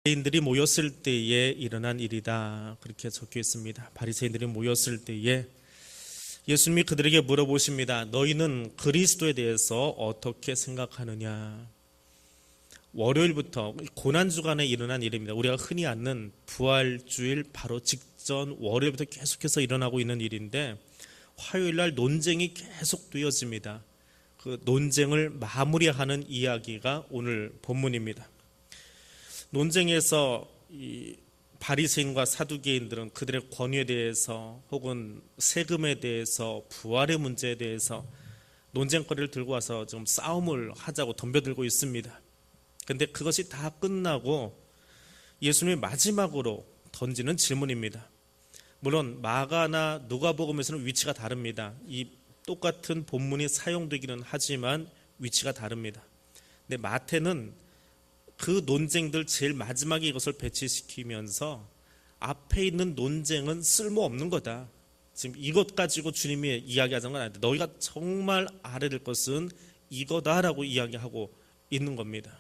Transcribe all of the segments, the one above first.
바리새인들이 모였을 때에 일어난 일이다, 그렇게 적혀 있습니다. 바리새인들이 모였을 때에 예수님이 그들에게 물어보십니다. 너희는 그리스도에 대해서 어떻게 생각하느냐? 월요일부터 고난주간에 일어난 일입니다. 우리가 흔히 아는 부활주일 바로 직전 월요일부터 계속해서 일어나고 있는 일인데, 화요일날 논쟁이 계속 되어집니다. 그 논쟁을 마무리하는 이야기가 오늘 본문입니다. 논쟁에서 이 바리새인과 사두개인들은 그들의 권위에 대해서 혹은 세금에 대해서 부활의 문제에 대해서 논쟁거리를 들고 와서 좀 싸움을 하자고 덤벼들고 있습니다. 그런데 그것이 다 끝나고 예수님이 마지막으로 던지는 질문입니다. 물론 마가나 누가복음에서는 위치가 다릅니다. 이 똑같은 본문이 사용되기는 하지만 위치가 다릅니다. 근데 마태는 그 논쟁들 제일 마지막에 이것을 배치시키면서 앞에 있는 논쟁은 쓸모없는 거다. 지금 이것 가지고 주님이 이야기하자는 건 아닌데 너희가 정말 알아야 될 것은 이거다라고 이야기하고 있는 겁니다.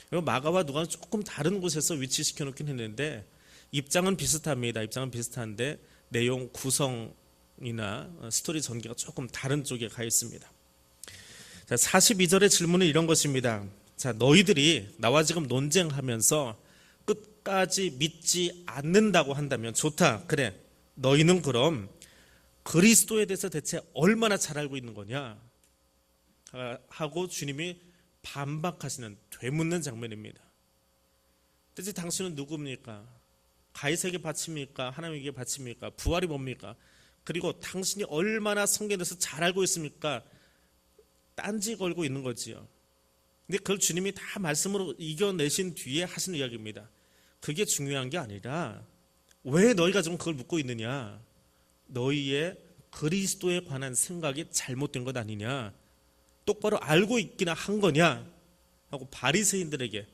그리고 마가와 누가는 조금 다른 곳에서 위치시켜 놓긴 했는데 입장은 비슷합니다. 입장은 비슷한데 내용 구성이나 스토리 전개가 조금 다른 쪽에 가 있습니다. 자, 42절의 질문은 이런 것입니다. 자, 너희들이 나와 지금 논쟁하면서 끝까지 믿지 않는다고 한다면 좋다. 그래. 너희는 그럼 그리스도에 대해서 대체 얼마나 잘 알고 있는 거냐? 하고 주님이 반박하시는, 되묻는 장면입니다. 대체 당신은 누굽니까? 가이사에게 바칩니까? 하나님에게 바칩니까? 부활이 뭡니까? 그리고 당신이 얼마나 성경에 대해서 잘 알고 있습니까? 딴지 걸고 있는 거지요. 근데 그걸 주님이 다 말씀으로 이겨내신 뒤에 하시는 이야기입니다. 그게 중요한 게 아니라 왜 너희가 지금 그걸 묻고 있느냐? 너희의 그리스도에 관한 생각이 잘못된 것 아니냐? 똑바로 알고 있기나 한 거냐? 하고 바리새인들에게,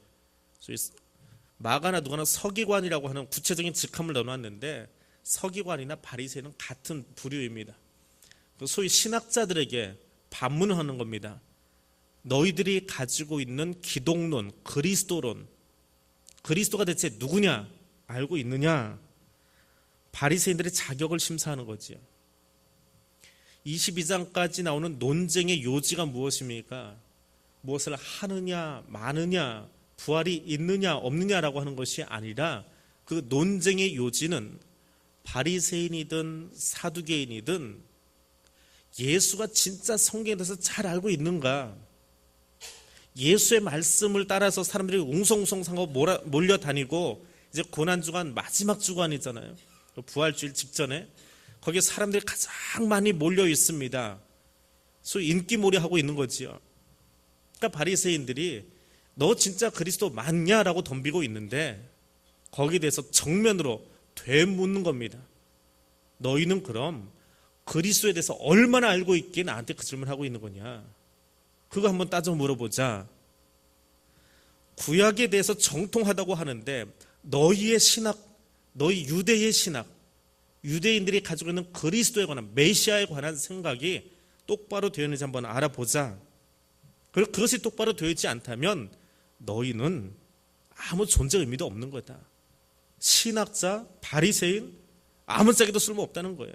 마가나 누가나 서기관이라고 하는 구체적인 직함을 넣어놨는데 서기관이나 바리새인은 같은 부류입니다. 소위 신학자들에게 반문을 하는 겁니다. 너희들이 가지고 있는 기독론, 그리스도론, 그리스도가 대체 누구냐? 알고 있느냐? 바리새인들의 자격을 심사하는 거지요. 22장까지 나오는 논쟁의 요지가 무엇입니까? 무엇을 하느냐, 마느냐, 부활이 있느냐, 없느냐라고 하는 것이 아니라 그 논쟁의 요지는 바리새인이든 사두개인이든 예수가 진짜 성경에 대해서 잘 알고 있는가? 예수의 말씀을 따라서 사람들이 웅성웅성하고 몰려다니고 이제 고난주간 마지막 주간이잖아요. 부활주일 직전에 거기에 사람들이 가장 많이 몰려 있습니다. 소위 인기몰이하고 있는 거지요. 그러니까 바리새인들이 너 진짜 그리스도 맞냐라고 덤비고 있는데 거기에 대해서 정면으로 되묻는 겁니다. 너희는 그럼 그리스도에 대해서 얼마나 알고 있기에 나한테 그 질문을 하고 있는 거냐? 그거 한번 따져 물어보자. 구약에 대해서 정통하다고 하는데 너희의 신학, 너희 유대의 신학, 유대인들이 가지고 있는 그리스도에 관한, 메시아에 관한 생각이 똑바로 되어 있는지 한번 알아보자. 그리고 그것이 똑바로 되어 있지 않다면 너희는 아무 존재 의미도 없는 거다. 신학자, 바리새인, 아무짝에도 쓸모없다는 거예요.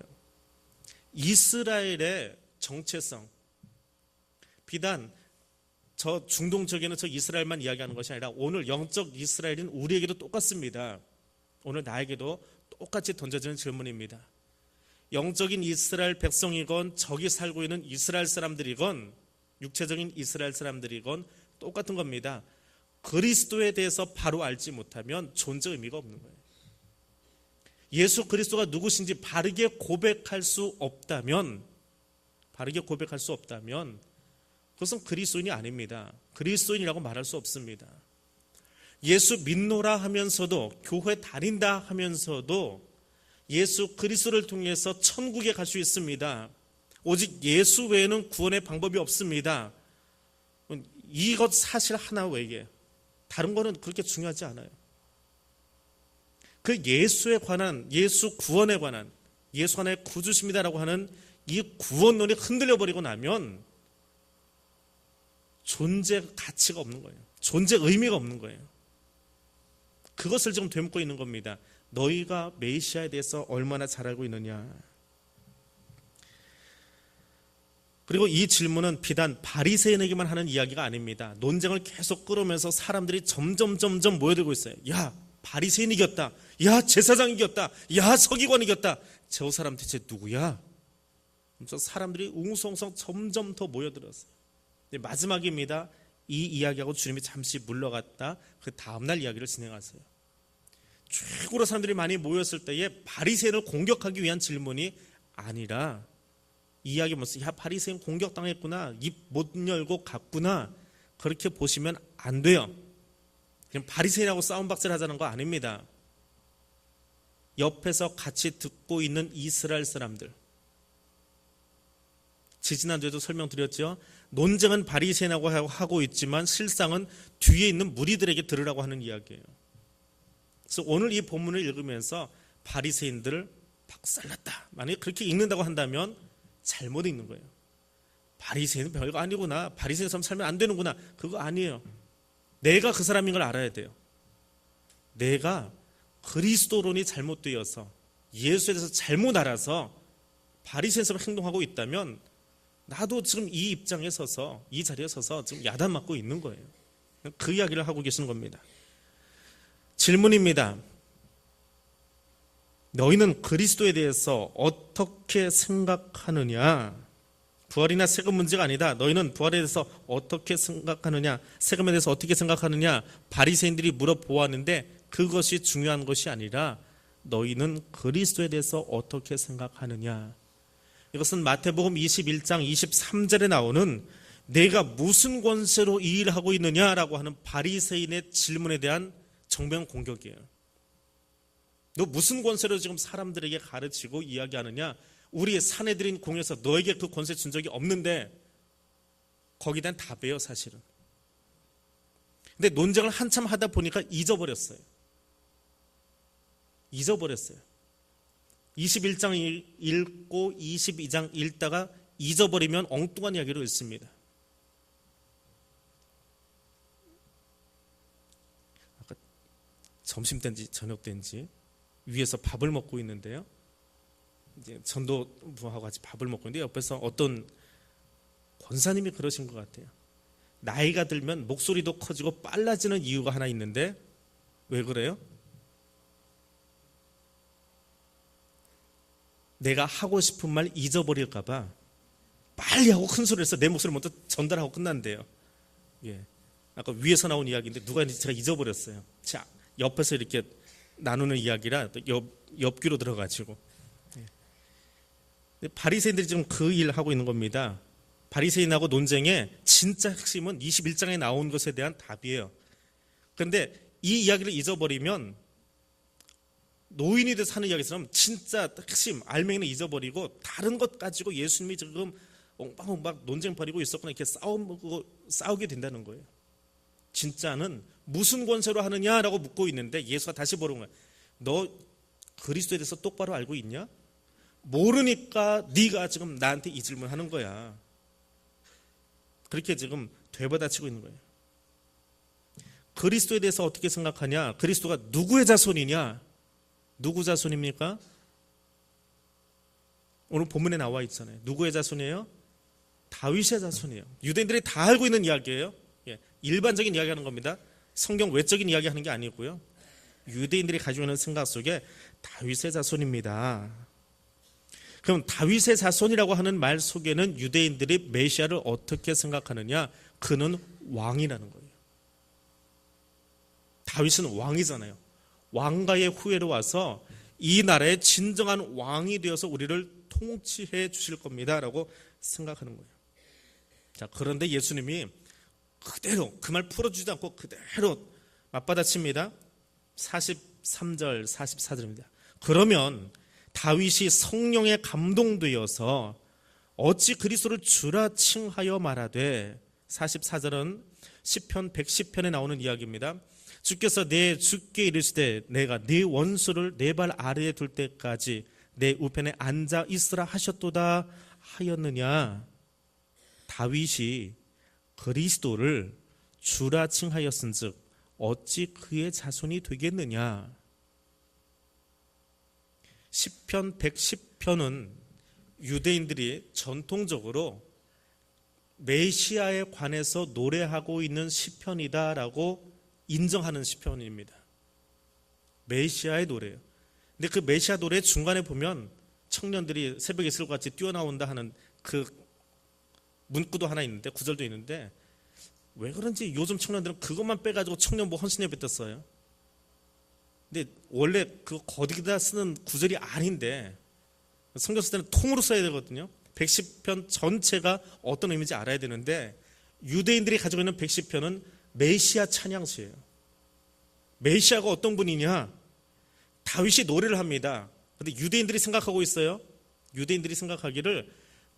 이스라엘의 정체성, 비단 저 중동 쪽에는 저 이스라엘만 이야기하는 것이 아니라 오늘 영적 이스라엘인 우리에게도 똑같습니다. 오늘 나에게도 똑같이 던져지는 질문입니다. 영적인 이스라엘 백성이건 저기 살고 있는 이스라엘 사람들이건 육체적인 이스라엘 사람들이건 똑같은 겁니다. 그리스도에 대해서 바로 알지 못하면 존재 의미가 없는 거예요. 예수 그리스도가 누구신지 바르게 고백할 수 없다면 그것은 그리스도인이 아닙니다. 그리스도인이라고 말할 수 없습니다. 예수 믿노라 하면서도, 교회 다닌다 하면서도 예수 그리스도를 통해서 천국에 갈 수 있습니다. 오직 예수 외에는 구원의 방법이 없습니다. 이것 사실 하나 외에 다른 거는 그렇게 중요하지 않아요. 그 예수에 관한, 예수 구원에 관한, 예수 하나의 구주십니다라고 하는 이 구원론이 흔들려 버리고 나면 존재 가치가 없는 거예요. 존재 의미가 없는 거예요. 그것을 지금 되묻고 있는 겁니다. 너희가 메시아에 대해서 얼마나 잘 알고 있느냐. 그리고 이 질문은 비단 바리새인에게만 하는 이야기가 아닙니다. 논쟁을 계속 끌어오면서 사람들이 점점 모여들고 있어요. 야, 바리새인 이겼다. 야, 제사장 이겼다. 야, 서기관 이겼다. 저 사람 대체 누구야? 그래서 사람들이 웅성웅성 점점 더 모여들었어요. 마지막입니다. 이 이야기하고 주님이 잠시 물러갔다 그 다음날 이야기를 진행하세요. 최고로 사람들이 많이 모였을 때에 바리새인을 공격하기 위한 질문이 아니라 이 이야기 보면서 야, 바리새인 공격당했구나, 입 못 열고 갔구나, 그렇게 보시면 안 돼요. 그냥 바리새인하고 싸움박질 하자는 거 아닙니다. 옆에서 같이 듣고 있는 이스라엘 사람들, 지지난주에도 설명드렸죠. 논쟁은 바리새인하고 하고 있지만 실상은 뒤에 있는 무리들에게 들으라고 하는 이야기예요. 그래서 오늘 이 본문을 읽으면서 바리새인들을 박살났다, 만약에 그렇게 읽는다고 한다면 잘못 읽는 거예요. 바리새인은 별거 아니구나, 바리새인처럼 살면 안 되는구나, 그거 아니에요. 내가 그 사람인 걸 알아야 돼요. 내가 그리스도론이 잘못되어서 예수에 대해서 잘못 알아서 바리새인처럼 행동하고 있다면 나도 지금 이 입장에 서서, 이 자리에 서서 지금 야단 맞고 있는 거예요. 그 이야기를 하고 계시는 겁니다. 질문입니다. 너희는 그리스도에 대해서 어떻게 생각하느냐? 부활이나 세금 문제가 아니다. 너희는 부활에 대해서 어떻게 생각하느냐, 세금에 대해서 어떻게 생각하느냐, 바리새인들이 물어보았는데 그것이 중요한 것이 아니라 너희는 그리스도에 대해서 어떻게 생각하느냐. 이것은 마태복음 21장 23절에 나오는 내가 무슨 권세로 이 일을 하고 있느냐라고 하는 바리새인의 질문에 대한 정면 공격이에요. 너 무슨 권세로 지금 사람들에게 가르치고 이야기하느냐? 우리 사내들인 공에서 너에게 그 권세 준 적이 없는데, 거기에 대한 답이에요, 사실은. 근데 논쟁을 한참 하다 보니까 잊어버렸어요. 21장 읽고 22장 읽다가 잊어버리면 엉뚱한 이야기로 읽습니다. 아까 점심 때인지 저녁 때인지 위에서 밥을 먹고 있는데요, 이제 전도부하고 같이 밥을 먹고 있는데 옆에서 어떤 권사님이 그러신 것 같아요. 나이가 들면 목소리도 커지고 빨라지는 이유가 하나 있는데 왜 그래요? 내가 하고 싶은 말 잊어버릴까 봐 빨리 하고 큰 소리를 해서 내 목소리를 먼저 전달하고 끝난대요. 예. 아까 위에서 나온 이야기인데 누가 했는지 제가 잊어버렸어요. 자, 옆에서 이렇게 나누는 이야기라 옆귀로 들어가지고. 예. 바리새인들이 지금 그 일을 하고 있는 겁니다. 바리새인하고 논쟁의 진짜 핵심은 21장에 나온 것에 대한 답이에요. 그런데 이 이야기를 잊어버리면 노인이 돼서 하는 이야기처럼 진짜 핵심 알맹이는 잊어버리고 다른 것 가지고 예수님이 지금 엉방엉방 논쟁 벌이고 있었구나, 이렇게 싸우게 된다는 거예요. 진짜는 무슨 권세로 하느냐라고 묻고 있는데 예수가 다시 물은 거예요. 너 그리스도에 대해서 똑바로 알고 있냐? 모르니까 네가 지금 나한테 이 질문을 하는 거야. 그렇게 지금 되받아치고 있는 거예요. 그리스도에 대해서 어떻게 생각하냐? 그리스도가 누구의 자손이냐? 누구 자손입니까? 오늘 본문에 나와 있잖아요. 누구의 자손이에요? 다윗의 자손이에요. 유대인들이 다 알고 있는 이야기예요. 예, 일반적인 이야기하는 겁니다. 성경 외적인 이야기하는 게 아니고요. 유대인들이 가지고 있는 생각 속에 다윗의 자손입니다. 그럼 다윗의 자손이라고 하는 말 속에는 유대인들이 메시아를 어떻게 생각하느냐? 그는 왕이라는 거예요. 다윗은 왕이잖아요. 왕가의 후예로 와서 이 나라의 진정한 왕이 되어서 우리를 통치해 주실 겁니다 라고 생각하는 거예요. 자, 그런데 예수님이 그대로 그 말 풀어주지 않고 그대로 맞받아칩니다. 43절 44절입니다. 그러면 다윗이 성령에 감동되어서 어찌 그리스도를 주라 칭하여 말하되, 44절은 시편 110편에 나오는 이야기입니다. 주께서 내 주께 이르시되 내가 네 원수를 내 발 아래에 둘 때까지 내 우편에 앉아 있으라 하셨도다 하였느냐. 다윗이 그리스도를 주라 칭하였은즉 어찌 그의 자손이 되겠느냐. 시편 110편은 유대인들이 전통적으로 메시아에 관해서 노래하고 있는 시편이다라고 인정하는 시편입니다. 메시아의 노래예요. 근데 그 메시아 노래 중간에 보면 청년들이 새벽에 이슬과 같이 뛰어나온다 하는 그 문구도 하나 있는데, 구절도 있는데, 왜 그런지 요즘 청년들은 그것만 빼가지고 청년부 헌신에 뱉었어요. 근데 원래 그 거기다 쓰는 구절이 아닌데, 성경 쓸 때는 통으로 써야 되거든요. 110편 전체가 어떤 의미인지 알아야 되는데, 유대인들이 가지고 있는 110편은 메시아 찬양시예요. 메시아가 어떤 분이냐? 다윗이 노래를 합니다. 근데 유대인들이 생각하고 있어요. 유대인들이 생각하기를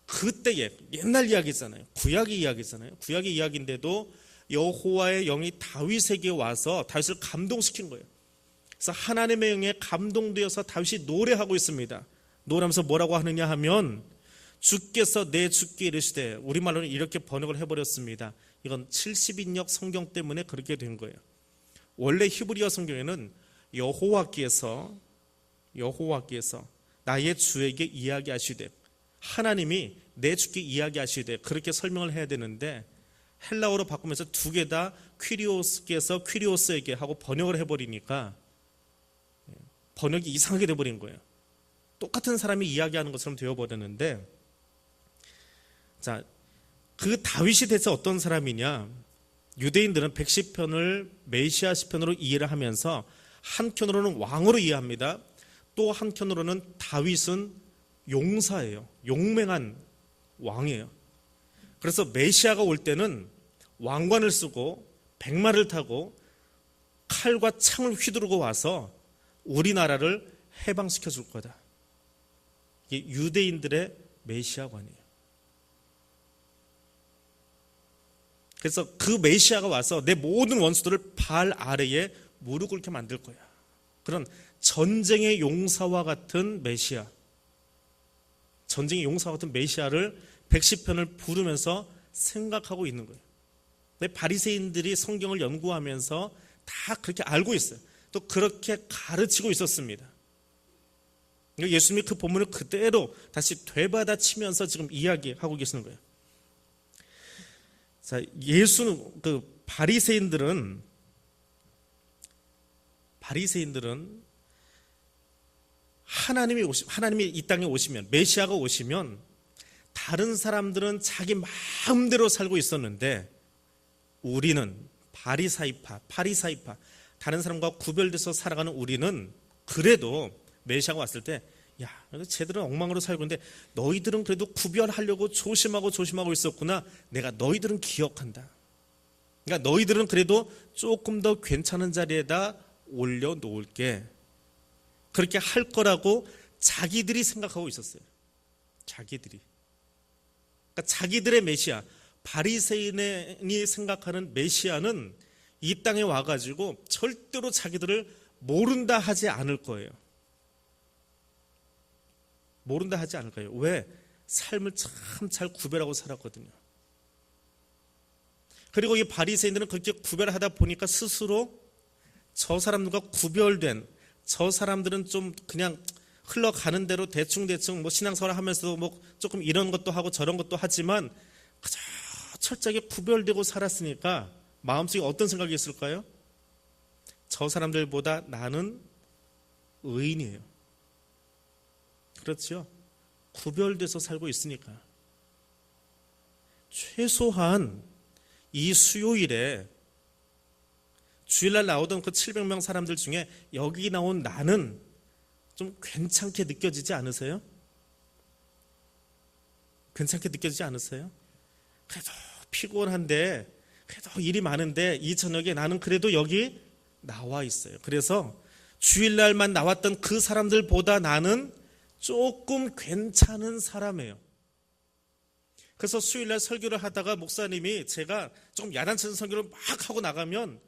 그때의 옛날 이야기잖아요. 구약의 이야기잖아요. 구약의 이야기인데도 여호와의 영이 다윗에게 와서 다윗을 감동시킨 거예요. 그래서 하나님의 영에 감동되어서 다윗이 노래하고 있습니다. 노래하면서 뭐라고 하느냐 하면, 주께서 내 주께 이르시되, 우리말로는 이렇게 번역을 해버렸습니다. 이건 70인역 성경 때문에 그렇게 된 거예요. 원래 히브리어 성경에는 여호와께서 나의 주에게 이야기하시되, 하나님이 내 주께 이야기하시되, 그렇게 설명을 해야 되는데 헬라어로 바꾸면서 두 개 다 퀴리오스께서 퀴리오스에게 하고 번역을 해버리니까 번역이 이상하게 돼버린 거예요. 똑같은 사람이 이야기하는 것처럼 되어버렸는데, 자, 그 다윗이 대체 어떤 사람이냐? 유대인들은 110편을 메시아 시편으로 이해를 하면서 한편으로는 왕으로 이해합니다. 또 한편으로는 다윗은 용사예요. 용맹한 왕이에요. 그래서 메시아가 올 때는 왕관을 쓰고 백마를 타고 칼과 창을 휘두르고 와서 우리나라를 해방시켜 줄 거다. 이게 유대인들의 메시아관이에요. 그래서 그 메시아가 와서 내 모든 원수들을 발 아래에 무릎 꿇게 만들 거야. 그런 전쟁의 용사와 같은 메시아, 전쟁의 용사와 같은 메시아를 110편을 부르면서 생각하고 있는 거예요. 근데 바리새인들이 성경을 연구하면서 다 그렇게 알고 있어요. 또 그렇게 가르치고 있었습니다. 예수님이 그 본문을 그대로 다시 되받아치면서 지금 이야기하고 계시는 거예요. 자, 예수는 그 바리새인들은 하나님이 이 땅에 오시면, 메시아가 오시면 다른 사람들은 자기 마음대로 살고 있었는데, 우리는 바리사이파, 다른 사람과 구별돼서 살아가는 우리는 그래도 메시아가 왔을 때, 야, 쟤들은 엉망으로 살고 있는데 너희들은 그래도 구별하려고 조심하고 있었구나. 내가 너희들은 기억한다. 그러니까 너희들은 그래도 조금 더 괜찮은 자리에다 올려놓을게. 그렇게 할 거라고 자기들이 생각하고 있었어요. 자기들이. 그러니까 자기들의 메시아, 바리새인이 생각하는 메시아는 이 땅에 와가지고 절대로 자기들을 모른다 하지 않을 거예요. 모른다 하지 않을 거예요. 왜? 삶을 참 잘 구별하고 살았거든요. 그리고 이 바리새인들은 그렇게 구별하다 보니까 스스로 저 사람들과 구별된, 저 사람들은 좀 그냥 흘러가는 대로 대충 뭐 신앙생활 하면서도 뭐 조금 이런 것도 하고 저런 것도 하지만 그저 철저하게 구별되고 살았으니까 마음속에 어떤 생각이 있을까요? 저 사람들보다 나는 의인이에요. 그렇죠? 구별돼서 살고 있으니까. 최소한 이 수요일에 주일날 나오던 그 700명 사람들 중에 여기 나온 나는 좀 괜찮게 느껴지지 않으세요? 괜찮게 느껴지지 않으세요? 그래도 피곤한데, 그래도 일이 많은데 이 저녁에 나는 그래도 여기 나와 있어요. 그래서 주일날만 나왔던 그 사람들보다 나는 조금 괜찮은 사람이에요. 그래서 수요일날 설교를 하다가 목사님이 제가 좀 야단치는 설교를 막 하고 나가면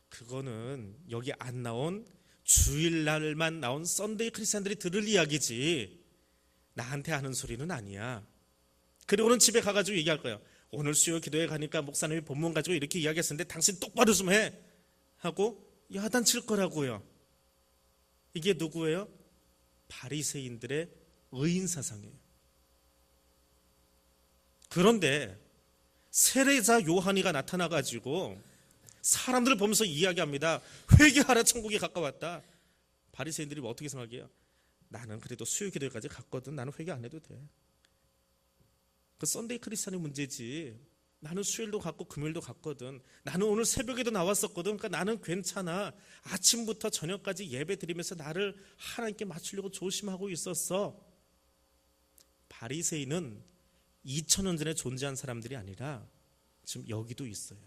그거는 여기 안 나온 주일날만 나온 썬데이 크리스찬들이 들을 이야기지 나한테 하는 소리는 아니야. 그리고는 집에 가가지고 얘기할 거예요. 오늘 수요 기도회 가니까 목사님이 본문 가지고 이렇게 이야기했었는데 당신 똑바로 좀 해. 하고 야단칠 거라고요. 이게 누구예요? 바리새인들의 의인 사상이에요. 그런데 세례자 요한이가 나타나가지고 사람들을 보면서 이야기합니다. 회개하라, 천국이 가까웠다. 바리새인들이 어떻게 생각해요? 나는 그래도 수요기도까지 갔거든. 나는 회개 안 해도 돼. 그 썬데이 크리스찬의 문제지. 나는 수요일도 갔고 금요일도 갔거든. 나는 오늘 새벽에도 나왔었거든. 그러니까 나는 괜찮아. 아침부터 저녁까지 예배 드리면서 나를 하나님께 맞추려고 조심하고 있었어. 바리새인은 2000년 전에 존재한 사람들이 아니라 지금 여기도 있어요.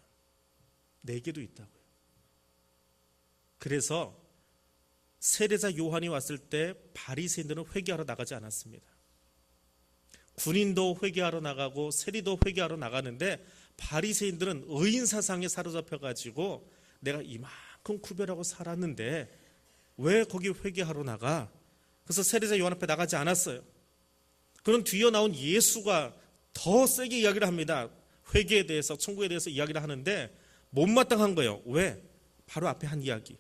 내게도 있다고요. 그래서 세례자 요한이 왔을 때 바리새인들은 회개하러 나가지 않았습니다. 군인도 회개하러 나가고 세리도 회개하러 나가는데 바리새인들은 의인 사상에 사로잡혀 가지고 내가 이만큼 구별하고 살았는데 왜 거기 회개하러 나가? 그래서 세례자 요한 앞에 나가지 않았어요. 그런 뒤에 나온 예수가 더 세게 이야기를 합니다. 회개에 대해서, 천국에 대해서 이야기를 하는데 못마땅한 거예요. 왜? 바로 앞에 한 이야기.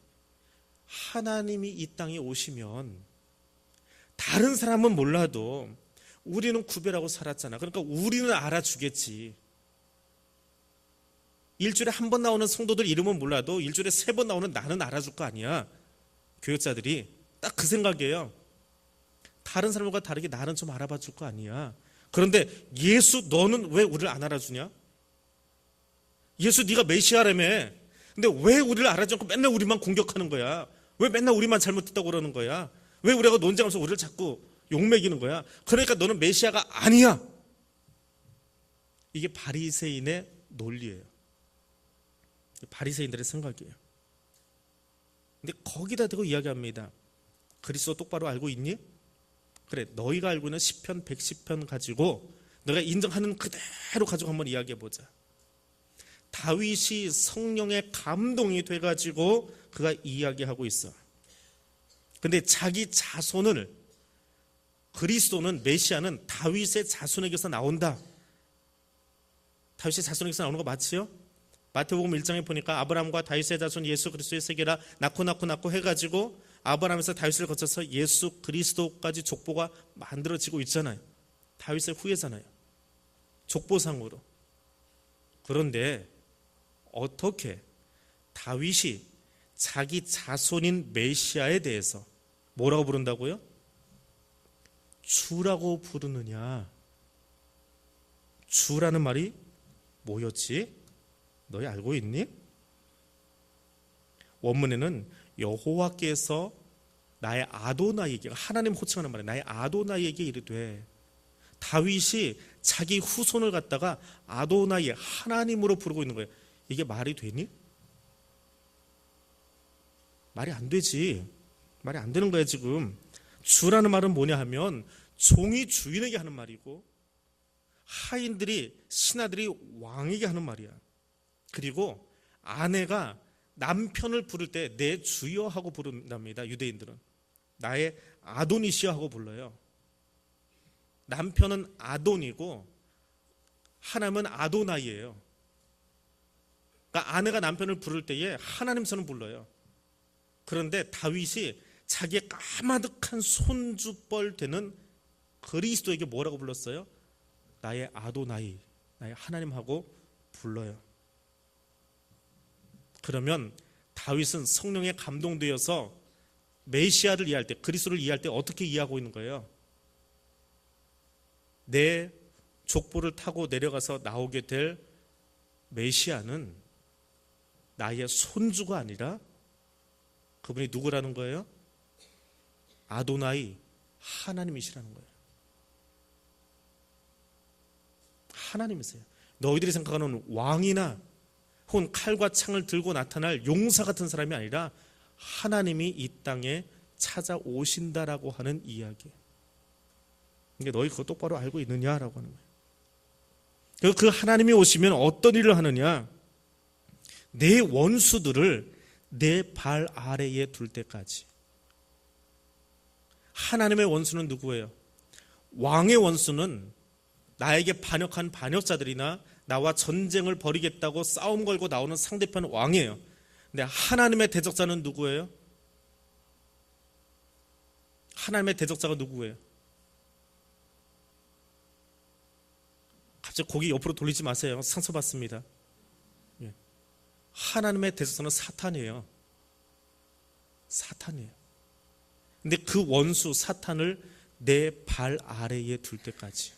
하나님이 이 땅에 오시면 다른 사람은 몰라도 우리는 구별하고 살았잖아. 그러니까 우리는 알아주겠지. 일주일에 한 번 나오는 성도들 이름은 몰라도 일주일에 3번 나오는 나는 알아줄 거 아니야. 교역자들이 딱 그 생각이에요. 다른 사람과 다르게 나는 좀 알아봐 줄 거 아니야. 그런데 예수, 너는 왜 우리를 안 알아주냐? 예수, 네가 메시아라며. 근데 왜 우리를 알아주지 않고 맨날 우리만 공격하는 거야? 왜 맨날 우리만 잘못했다고 그러는 거야? 왜 우리가 논쟁하면서 우리를 자꾸 욕먹이는 거야? 그러니까 너는 메시아가 아니야. 이게 바리새인의 논리예요. 바리새인들의 생각이에요. 근데 거기다 대고 이야기합니다. 그리스도 똑바로 알고 있니? 그래, 너희가 알고 있는 10편, 110편 가지고 너가 인정하는 그대로 가지고 한번 이야기해보자. 다윗이 성령의 감동이 돼가지고 그가 이야기하고 있어. 근데 자기 자손을, 그리스도는, 메시아는 다윗의 자손에게서 나온다. 다윗의 자손에게서 나오는 거 맞지요? 마태복음 1장에 보니까 아브라함과 다윗의 자손 예수 그리스도의 세계라 낳고 해가지고 아브라함에서 다윗을 거쳐서 예수 그리스도까지 족보가 만들어지고 있잖아요. 다윗의 후예잖아요. 족보상으로. 그런데 어떻게 다윗이 자기 자손인 메시아에 대해서 뭐라고 부른다고요? 주라고 부르느냐? 주라는 말이 뭐였지? 너희 알고 있니? 원문에는 여호와께서 나의 아도나이에게, 하나님 호칭하는 말이에요. 나의 아도나이에게 이르되, 다윗이 자기 후손을 갖다가 아도나이, 하나님으로 부르고 있는 거예요. 이게 말이 되니? 말이 안 되지. 말이 안 되는 거예요. 지금 주라는 말은 뭐냐 하면 종이 주인에게 하는 말이고 하인들이, 신하들이 왕에게 하는 말이야. 그리고 아내가 남편을 부를 때 내 주여 하고 부른답니다. 유대인들은 나의 아도니시여 하고 불러요. 남편은 아돈이고 하나님은 아도나이예요. 그러니까 아내가 남편을 부를 때에 하나님 선을 불러요. 그런데 다윗이 자기의 까마득한 손주뻘 되는 그리스도에게 뭐라고 불렀어요? 나의 아도나이, 나의 하나님하고 불러요. 그러면 다윗은 성령에 감동되어서 메시아를 이해할 때, 그리스도를 이해할 때 어떻게 이해하고 있는 거예요? 내 족보를 타고 내려가서 나오게 될 메시아는 나의 손주가 아니라 그분이 누구라는 거예요? 아도나이, 하나님이시라는 거예요. 하나님이세요. 너희들이 생각하는 왕이나 혹은 칼과 창을 들고 나타날 용사 같은 사람이 아니라 하나님이 이 땅에 찾아오신다라고 하는 이야기. 그러니까 너희 그거 똑바로 알고 있느냐라고 하는 거예요. 그 하나님이 오시면 어떤 일을 하느냐? 내 원수들을 내 발 아래에 둘 때까지. 하나님의 원수는 누구예요? 왕의 원수는 나에게 반역한 반역자들이나 나와 전쟁을 벌이겠다고 싸움 걸고 나오는 상대편 왕이에요. 근데 하나님의 대적자는 누구예요? 하나님의 대적자가 누구예요? 갑자기 고개 옆으로 돌리지 마세요. 상처받습니다. 예. 하나님의 대적자는 사탄이에요. 사탄이에요. 근데 그 원수 사탄을 내 발 아래에 둘 때까지.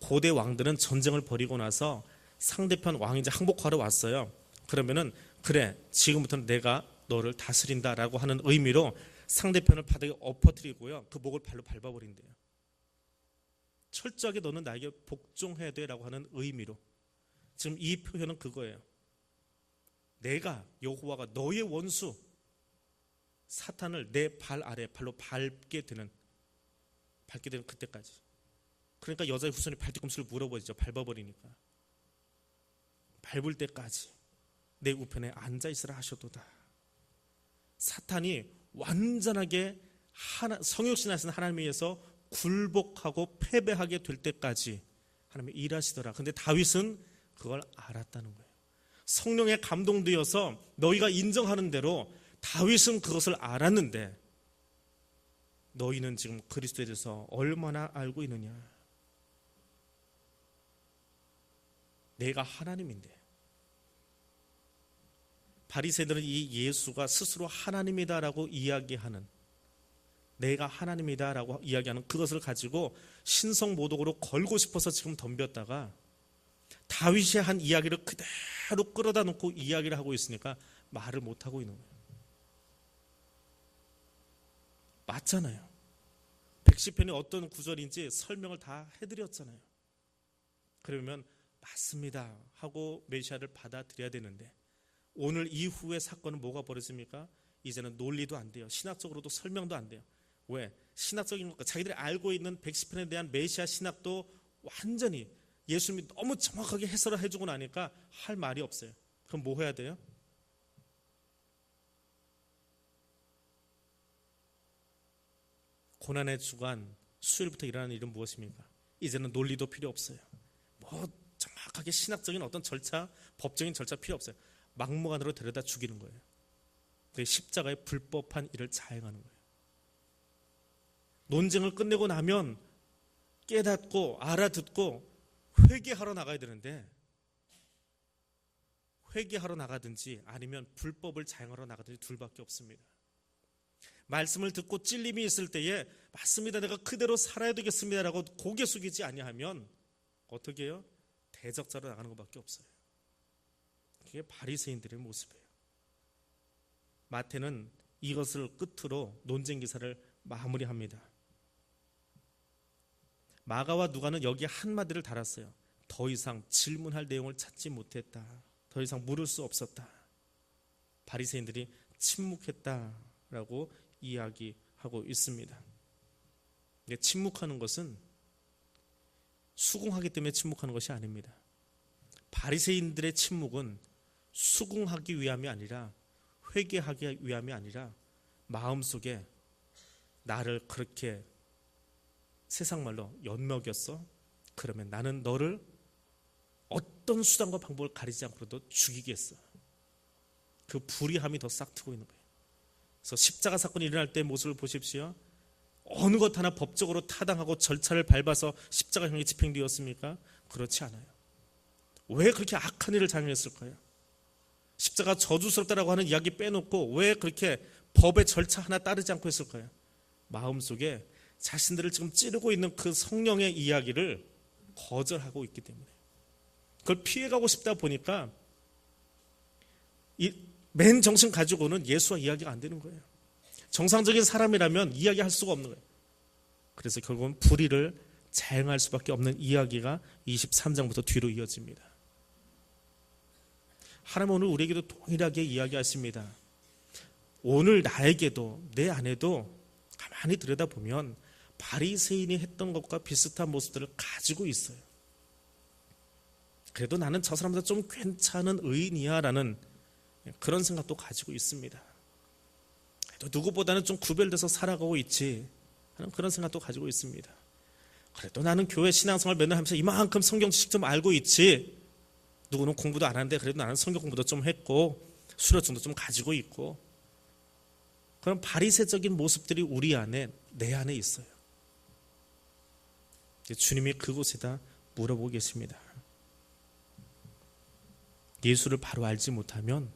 고대 왕들은 전쟁을 벌이고 나서 상대편 왕이 이제 항복하러 왔어요. 그러면은 그래, 지금부터는 내가 너를 다스린다라고 하는 의미로 상대편을 바닥에 엎어뜨리고요, 그 목을 발로 밟아버린대요. 철저하게 너는 나에게 복종해야 돼라고 하는 의미로. 지금 이 표현은 그거예요. 내가 여호와가 너의 원수 사탄을 내 발 아래 발로 밟게 되는 그때까지. 그러니까 여자의 후손이 발뒤꿈치를 물어버리죠. 밟아버리니까. 밟을 때까지 내 우편에 앉아있으라 하셔도다. 사탄이 완전하게 성육신하신 하나님에 의해서 굴복하고 패배하게 될 때까지 하나님이 일하시더라. 근데 다윗은 그걸 알았다는 거예요. 성령에 감동되어서 너희가 인정하는 대로 다윗은 그것을 알았는데 너희는 지금 그리스도에 대해서 얼마나 알고 있느냐. 내가 하나님인데. 바리새인들은 이 예수가 스스로 하나님이다라고 이야기하는, 내가 하나님이다라고 이야기하는 그것을 가지고 신성모독으로 걸고 싶어서 지금 덤볐다가 다윗이 한 이야기를 그대로 끌어다 놓고 이야기를 하고 있으니까 말을 못하고 있는 거예요. 맞잖아요. 110편이 어떤 구절인지 설명을 다 해드렸잖아요. 그러면 맞습니다 하고 메시아를 받아들여야 되는데 오늘 이후의 사건은 뭐가 벌어집니까? 이제는 논리도 안 돼요. 신학적으로도 설명도 안 돼요. 왜? 신학적인 것과 자기들이 알고 있는 110편에 대한 메시아 신학도 완전히 예수님이 너무 정확하게 해설을 해주고 나니까 할 말이 없어요. 그럼 뭐 해야 돼요? 고난의 주간 수요일부터 일어나는 일은 무엇입니까? 이제는 논리도 필요 없어요. 뭐 정확하게 신학적인 어떤 절차, 법적인 절차 필요 없어요. 막무가내로 데려다 죽이는 거예요. 그게 십자가의 불법한 일을 자행하는 거예요. 논쟁을 끝내고 나면 깨닫고 알아듣고 회개하러 나가야 되는데 회개하러 나가든지 아니면 불법을 자행하러 나가든지 둘밖에 없습니다. 말씀을 듣고 찔림이 있을 때에 맞습니다, 내가 그대로 살아야 되겠습니다라고 고개 숙이지 아니하면 어떻게 해요? 대적자로 나가는 것밖에 없어요. 그게 바리새인들의 모습이에요. 마태는 이것을 끝으로 논쟁 기사를 마무리합니다. 마가와 누가는 여기에 한마디를 달았어요. 더 이상 질문할 내용을 찾지 못했다. 더 이상 물을 수 없었다. 바리새인들이 침묵했다라고 이야기하고 있습니다. 침묵하는 것은 수긍하기 때문에 침묵하는 것이 아닙니다. 바리새인들의 침묵은 수긍하기 위함이 아니라 회개하기 위함이 아니라 마음속에 나를 그렇게 세상 말로 엿먹였어? 그러면 나는 너를 어떤 수단과 방법을 가리지 않고도 죽이겠어. 그 불의함이 더 싹트고 있는 거예요. 그래서 십자가 사건이 일어날 때의 모습을 보십시오. 어느 것 하나 법적으로 타당하고 절차를 밟아서 십자가 형이 집행되었습니까? 그렇지 않아요. 왜 그렇게 악한 일을 장행했을까요? 십자가 저주스럽다라고 하는 이야기 빼놓고 왜 그렇게 법의 절차 하나 따르지 않고 했을까요? 마음속에 자신들을 지금 찌르고 있는 그 성령의 이야기를 거절하고 있기 때문에 그걸 피해가고 싶다 보니까 이 맨 정신 가지고는 예수와 이야기가 안 되는 거예요. 정상적인 사람이라면 이야기할 수가 없는 거예요. 그래서 결국은 불의를 자행할 수밖에 없는 이야기가 23장부터 뒤로 이어집니다. 하나님 오늘 우리에게도 동일하게 이야기하십니다. 오늘 나에게도 내 안에도 가만히 들여다보면 바리새인이 했던 것과 비슷한 모습들을 가지고 있어요. 그래도 나는 저 사람보다 좀 괜찮은 의인이야 라는 그런 생각도 가지고 있습니다. 그래도 누구보다는 좀 구별돼서 살아가고 있지 하는 그런 생각도 가지고 있습니다. 그래도 나는 교회 신앙생활 맨날 하면서 이만큼 성경 지식 좀 알고 있지, 누구는 공부도 안 하는데 그래도 나는 성경 공부도 좀 했고 수료증도 좀 가지고 있고 그런 바리새적인 모습들이 우리 안에 내 안에 있어요. 주님이 그곳에다 물어보고 계십니다. 예수를 바로 알지 못하면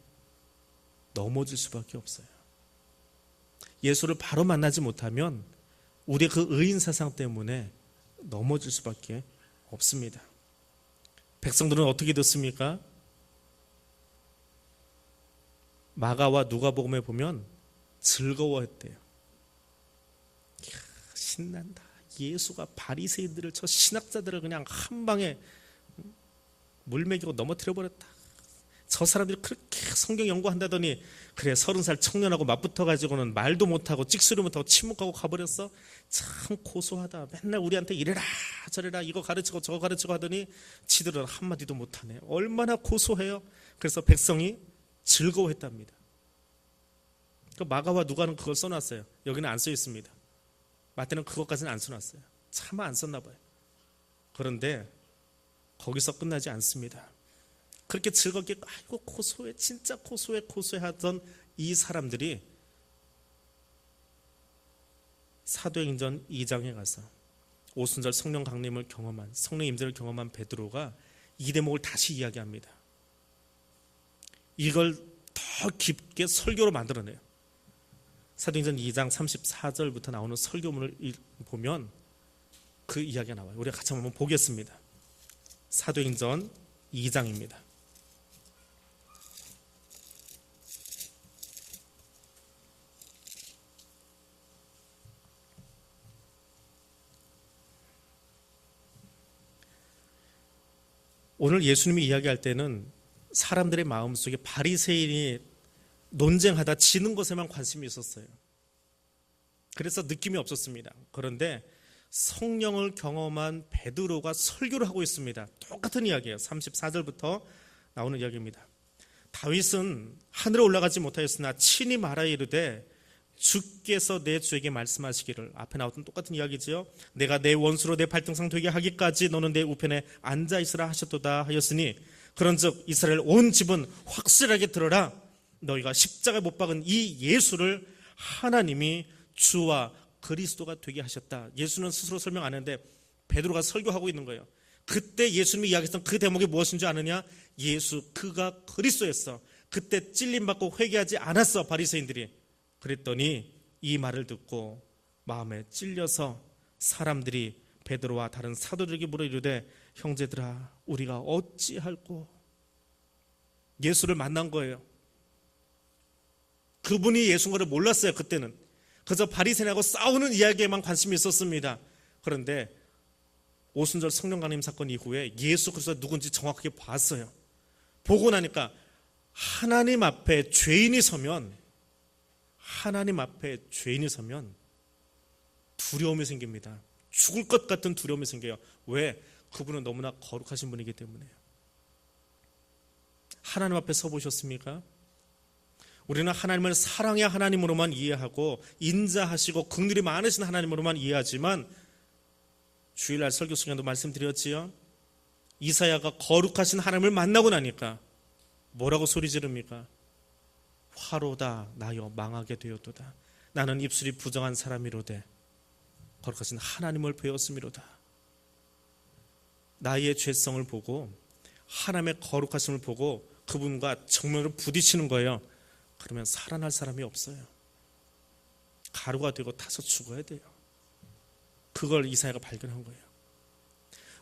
넘어질 수밖에 없어요. 예수를 바로 만나지 못하면 우리의 그 의인 사상 때문에 넘어질 수밖에 없습니다. 백성들은 어떻게 됐습니까? 마가와 누가복음에 보면 즐거워했대요. 이야, 신난다. 예수가 바리새인들을 저 신학자들을 그냥 한 방에 물먹이고 넘어뜨려 버렸다. 저 사람들이 그렇게 성경 연구한다더니 그래 30살 청년하고 맞붙어가지고는 말도 못하고 찍소리 못하고 침묵하고 가버렸어. 참 고소하다. 맨날 우리한테 이래라 저래라 이거 가르치고 저거 가르치고 하더니 지들은 한마디도 못하네. 얼마나 고소해요. 그래서 백성이 즐거워했답니다. 그 마가와 누가는 그걸 써놨어요. 여기는 안 써 있습니다. 마태는 그것까지는 안 써놨어요. 차마 안 썼나 봐요. 그런데 거기서 끝나지 않습니다. 그렇게 즐겁게 아이고 고소해 진짜 고소해 하던 이 사람들이 사도행전 2장에 가서 오순절 성령 강림을 경험한 성령 임재를 경험한 베드로가 이 대목을 다시 이야기합니다. 이걸 더 깊게 설교로 만들어내요. 사도행전 2장 34절부터 나오는 설교문을 보면 그 이야기가 나와요. 우리가 같이 한번 보겠습니다. 사도행전 2장입니다. 오늘 예수님이 이야기할 때는 사람들의 마음속에 바리새인이 논쟁하다 지는 것에만 관심이 있었어요. 그래서 느낌이 없었습니다. 그런데 성령을 경험한 베드로가 설교를 하고 있습니다. 똑같은 이야기예요. 34절부터 나오는 이야기입니다. 다윗은 하늘에 올라가지 못하였으나 친히 말하여 이르되 주께서 내 주에게 말씀하시기를, 앞에 나왔던 똑같은 이야기죠. 내가 내 원수로 내 발등상 되게 하기까지 너는 내 우편에 앉아 있으라 하셨도다 하였으니 그런즉 이스라엘 온 집은 확실하게 들어라. 너희가 십자가에 못 박은 이 예수를 하나님이 주와 그리스도가 되게 하셨다. 예수는 스스로 설명 안 했는데 베드로가 설교하고 있는 거예요. 그때 예수님이 이야기했던 그 대목이 무엇인 줄 아느냐? 예수 그가 그리스도였어. 그때 찔림받고 회개하지 않았어 바리새인들이. 그랬더니 이 말을 듣고 마음에 찔려서 사람들이 베드로와 다른 사도들에게 물어 이르되 형제들아 우리가 어찌할꼬. 예수를 만난 거예요. 그분이 예수인 것을 몰랐어요. 그때는 그저 바리새인하고 싸우는 이야기에만 관심이 있었습니다. 그런데 오순절 성령 강림 사건 이후에 예수 그리스도가 누군지 정확하게 봤어요. 보고 나니까 하나님 앞에 죄인이 서면 두려움이 생깁니다. 죽을 것 같은 두려움이 생겨요. 왜? 그분은 너무나 거룩하신 분이기 때문에요. 하나님 앞에 서보셨습니까? 우리는 하나님을 사랑의 하나님으로만 이해하고 인자하시고 긍휼이 많으신 하나님으로만 이해하지만 주일날 설교 시간도 말씀드렸지요. 이사야가 거룩하신 하나님을 만나고 나니까 뭐라고 소리 지릅니까? 화로다 나여 망하게 되었도다. 나는 입술이 부정한 사람이로되 거룩하신 하나님을 배웠음이로다. 나의 죄성을 보고 하나님의 거룩하심을 보고 그분과 정면으로 부딪히는 거예요. 그러면 살아날 사람이 없어요. 가루가 되고 타서 죽어야 돼요. 그걸 이사야가 발견한 거예요.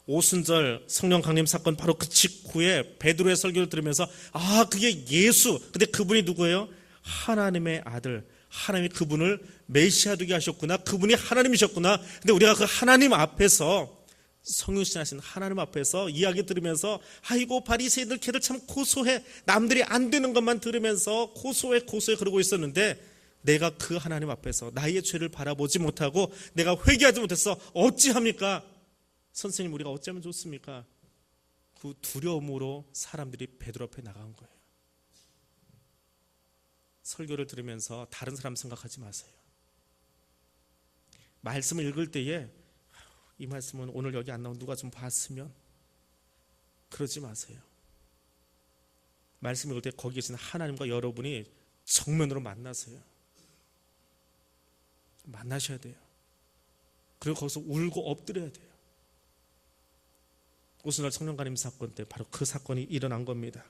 오순절 성령 강림 사건 바로 그 직후에 베드로의 설교를 들으면서 아 그게 예수. 근데 그분이 누구예요? 하나님의 아들. 하나님이 그분을 메시아 되게 하셨구나. 그분이 하나님이셨구나. 근데 우리가 그 하나님 앞에서 성육신하신 하나님 앞에서 이야기 들으면서 아이고 바리새인들 걔들 참 고소해. 남들이 안 되는 것만 들으면서 고소해 그러고 있었는데 내가 그 하나님 앞에서 나의 죄를 바라보지 못하고 내가 회개하지 못해서 어찌합니까? 선생님 우리가 어찌하면 좋습니까? 그 두려움으로 사람들이 베드로 앞에 나간 거예요. 설교를 들으면서 다른 사람 생각하지 마세요. 말씀을 읽을 때에 이 말씀은 오늘 여기 안 나온 누가 좀 봤으면 그러지 마세요. 말씀 읽을 때 거기 계신 하나님과 여러분이 정면으로 만나세요. 만나셔야 돼요. 그리고 거기서 울고 엎드려야 돼요. 오순절 청년가림 사건 때 바로 그 사건이 일어난 겁니다.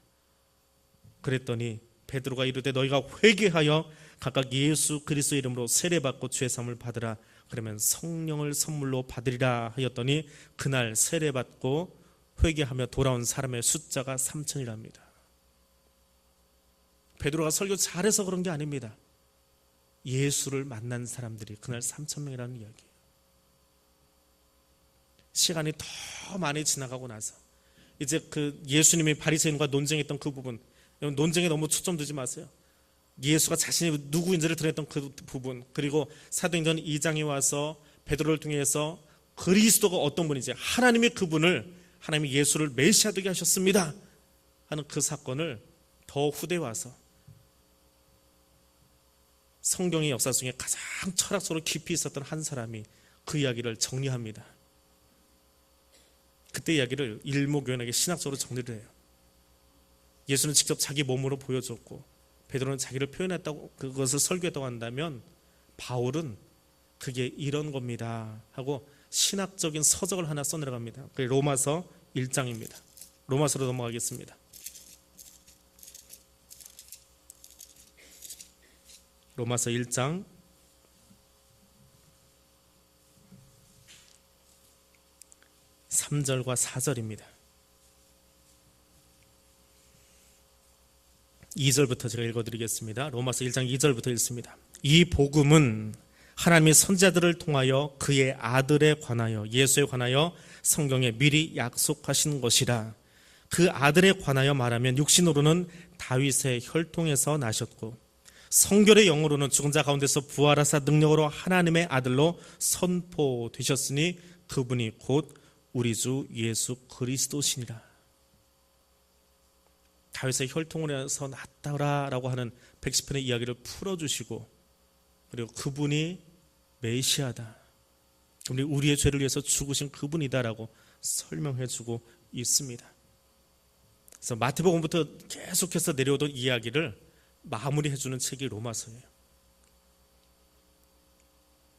그랬더니 베드로가 이르되 너희가 회개하여 각각 예수 그리스도 이름으로 세례받고 죄 사함을 받으라. 그러면 성령을 선물로 받으리라 하였더니 그날 세례받고 회개하며 돌아온 사람의 숫자가 3,000이랍니다. 베드로가 설교 잘해서 그런 게 아닙니다. 예수를 만난 사람들이 그날 3,000명이라는 이야기예요. 시간이 더 많이 지나가고 나서 이제 그 예수님이 바리새인과 논쟁했던 그 부분, 논쟁에 너무 초점 두지 마세요. 예수가 자신이 누구인지를 드러냈던 그 부분, 그리고 사도행전 2장에 와서 베드로를 통해서 그리스도가 어떤 분인지, 하나님이 그분을, 하나님이 예수를 메시아 되게 하셨습니다 하는 그 사건을 더 후대에 와서 성경의 역사 중에 가장 철학적으로 깊이 있었던 한 사람이 그 이야기를 정리합니다. 그때 이야기를 일목요연하게 신학적으로 정리를 해요. 예수는 직접 자기 몸으로 보여줬고 베드로는 자기를 표현했다고, 그것을 설교했다고 한다면 바울은 그게 이런 겁니다 하고 신학적인 서적을 하나 써내려갑니다. 그게 로마서 1장입니다. 로마서로 넘어가겠습니다. 로마서 1장 3절과 4절입니다. 2절부터 제가 읽어드리겠습니다. 로마서 1장 2절부터 읽습니다. 이 복음은 하나님이 선지자들을 통하여 그의 아들에 관하여, 예수에 관하여 성경에 미리 약속하신 것이라. 그 아들에 관하여 말하면 육신으로는 다윗의 혈통에서 나셨고 성결의 영으로는 죽은 자 가운데서 부활하사 능력으로 하나님의 아들로 선포되셨으니 그분이 곧 우리 주 예수 그리스도시니라. 다윗의 혈통으로서 났다라고 하는 110편의 이야기를 풀어주시고, 그리고 그분이 메시아다, 우리의 죄를 위해서 죽으신 그분이다라고 설명해주고 있습니다. 그래서 마태복음부터 계속해서 내려오던 이야기를 마무리해주는 책이 로마서예요.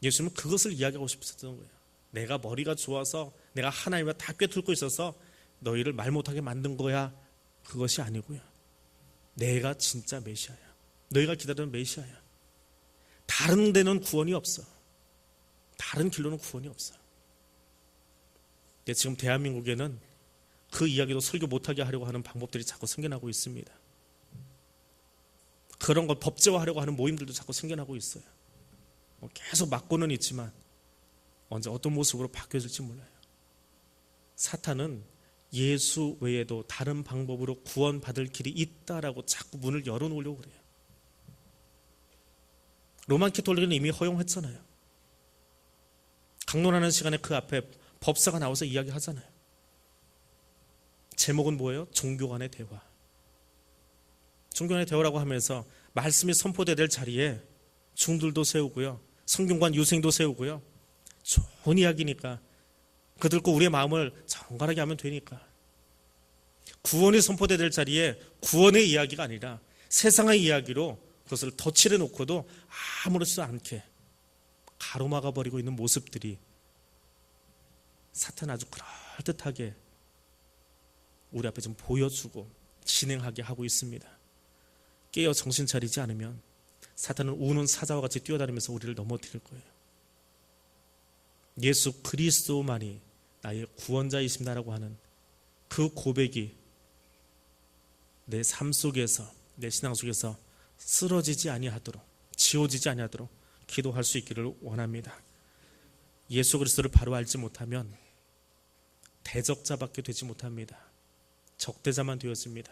예수님은 그것을 이야기하고 싶었던 거예요. 내가 머리가 좋아서 내가 하나님과 다 꿰뚫고 있어서 너희를 말 못하게 만든 거야. 그것이 아니고요. 내가 진짜 메시아야. 너희가 기다리는 메시아야. 다른 데는 구원이 없어. 다른 길로는 구원이 없어. 근데 지금 대한민국에는 그 이야기도 설교 못하게 하려고 하는 방법들이 자꾸 생겨나고 있습니다. 그런 걸 법제화하려고 하는 모임들도 자꾸 생겨나고 있어요. 계속 막고는 있지만 언제 어떤 모습으로 바뀌어질지 몰라요. 사탄은 예수 외에도 다른 방법으로 구원받을 길이 있다라고 자꾸 문을 열어놓으려고 그래요. 로만 캐톨릭은 이미 허용했잖아요. 강론하는 시간에 그 앞에 법사가 나와서 이야기하잖아요. 제목은 뭐예요? 종교 간의 대화. 종교 간의 대화라고 하면서 말씀이 선포될 자리에 중들도 세우고요, 성균관 유생도 세우고요. 좋은 이야기니까 그 듣고 우리의 마음을 정갈하게 하면 되니까. 구원이 선포될 자리에 구원의 이야기가 아니라 세상의 이야기로 그것을 덧칠해 놓고도 아무렇지도 않게 가로막아 버리고 있는 모습들이 사탄 아주 그럴듯하게 우리 앞에 좀 보여주고 진행하게 하고 있습니다. 깨어 정신 차리지 않으면 사탄은 우는 사자와 같이 뛰어다니면서 우리를 넘어뜨릴 거예요. 예수 그리스도만이 나의 구원자이십니다라고 하는 그 고백이 내 삶 속에서, 내 신앙 속에서 쓰러지지 아니하도록, 지워지지 아니하도록 기도할 수 있기를 원합니다. 예수 그리스도를 바로 알지 못하면 대적자밖에 되지 못합니다. 적대자만 되어집니다.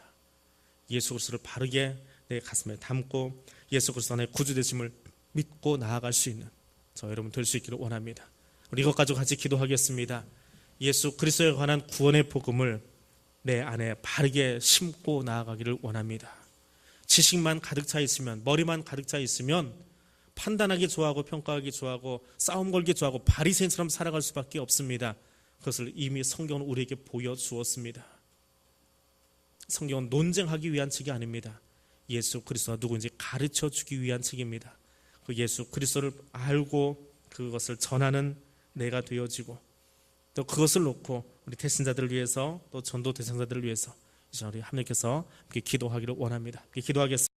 예수 그리스도를 바르게 내 가슴에 담고 예수 그리스도 안에 구주 되심을 믿고 나아갈 수 있는 저 여러분 될 수 있기를 원합니다. 우리 이것 가지고 같이 기도하겠습니다. 예수 그리스도에 관한 구원의 복음을 내 안에 바르게 심고 나아가기를 원합니다. 지식만 가득 차 있으면, 머리만 가득 차 있으면 판단하기 좋아하고 평가하기 좋아하고 싸움 걸기 좋아하고 바리새인처럼 살아갈 수밖에 없습니다. 그것을 이미 성경은 우리에게 보여주었습니다. 성경은 논쟁하기 위한 책이 아닙니다. 예수 그리스도가 누구인지 가르쳐 주기 위한 책입니다. 그 예수 그리스도를 알고 그것을 전하는 내가 되어지고, 또 그것을 놓고 우리 태신자들을 위해서, 또 전도 대상자들을 위해서 이제 우리 하나님께서 함께 기도하기를 원합니다. 기도하겠습니다.